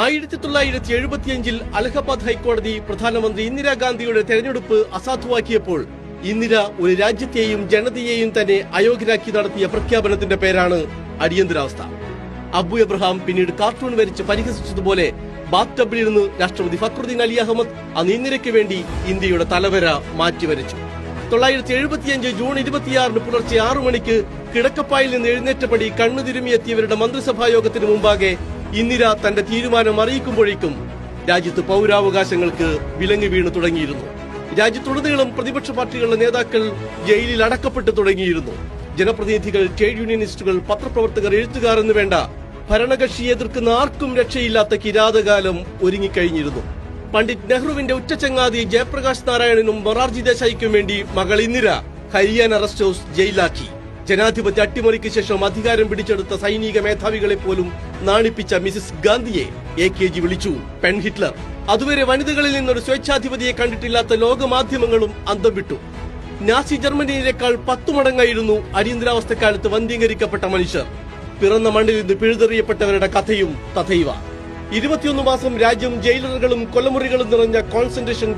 1975 അലഹബാദ് ഹൈക്കോടതി പ്രധാനമന്ത്രി ഇന്ദിരാഗാന്ധിയുടെ തെരഞ്ഞെടുപ്പ് അസാധുവാക്കിയപ്പോൾ ഇന്ദിര ഒരു രാജ്യത്തെയും ജനതയെയും തന്നെ അയോഗ്യരാക്കി നടത്തിയ പ്രഖ്യാപനത്തിന്റെ പേരാണ് അടിയന്തരാവസ്ഥ. അബു എബ്രഹാം പിന്നീട് കാർട്ടൂൺ വരച്ച് പരിഹസിച്ചതുപോലെ ബാത്ടബിലിരുന്ന് രാഷ്ട്രപതി ഫക്രുദ്ദീൻ അലി അഹമ്മദ് അന്ന് ഇന്ദിരയ്ക്ക് വേണ്ടി ഇന്ത്യയുടെ തലവര മാറ്റിവരച്ചു. 1975 ജൂൺ 26 പുലർച്ചെ 6 മണിക്ക് കിടക്കപ്പായിൽ നിന്ന് എഴുന്നേറ്റപടി കണ്ണുതിരുമിയെത്തിയവരുടെ മന്ത്രിസഭാ യോഗത്തിന് മുമ്പാകെ ഇന്ദിര തന്റെ തീരുമാനം അറിയിക്കുമ്പോഴേക്കും രാജ്യത്ത് പൗരാവകാശങ്ങൾക്ക് വിലങ്ങ് വീണു തുടങ്ങിയിരുന്നു. രാജ്യത്തുടനീളം പ്രതിപക്ഷ പാർട്ടികളുടെ നേതാക്കൾ ജയിലിൽ അടക്കപ്പെട്ടു തുടങ്ങിയിരുന്നു. ജനപ്രതിനിധികൾ, ട്രേഡ് യൂണിയനിസ്റ്റുകൾ, പത്രപ്രവർത്തകർ, എഴുത്തുകാർ എന്ന് വേണ്ട ഭരണകക്ഷിയെ എതിർക്കുന്ന ആർക്കും രക്ഷയില്ലാത്ത കിരാതകാലം ഒരുങ്ങിക്കഴിഞ്ഞിരുന്നു. പണ്ഡിറ്റ് നെഹ്റുവിന്റെ ഉച്ചചങ്ങാതി ജയപ്രകാശ് നാരായണനും മൊറാർജി ദേശായിക്കും വേണ്ടി മകൾ ഇന്ദിര ഹരിയാന റെസ്റ്റ് ഹൌസ് ജയിലാക്കി. ജനാധിപത്യ അട്ടിമറിക്ക് ശേഷം അധികാരം പിടിച്ചെടുത്ത സൈനിക മേധാവികളെ പോലും നാണിപ്പിച്ച മിസിസ് ഗാന്ധിയെ AKG വിളിച്ചു പെൺ ഹിറ്റ്ലർ. അതുവരെ വനിതകളിൽ നിന്നൊരു സ്വേച്ഛാധിപതിയെ കണ്ടിട്ടില്ലാത്ത ലോകമാധ്യമങ്ങളും അന്തം വിട്ടു. നാസി ജർമ്മനിയിലേക്കാൾ 10 മടങ്ങായിരുന്നു അടിയന്തരാവസ്ഥക്കാലത്ത് വന്ധ്യീകരിക്കപ്പെട്ട മനുഷ്യർ. പിറന്ന മണ്ണിൽ നിന്ന് പിഴുതെറിയപ്പെട്ടവരുടെ കഥയും തഥൈവ. 21 മാസം രാജ്യം ജയിലറുകളും കൊലമുറികളും നിറഞ്ഞ കോൺസെൻട്രേഷൻ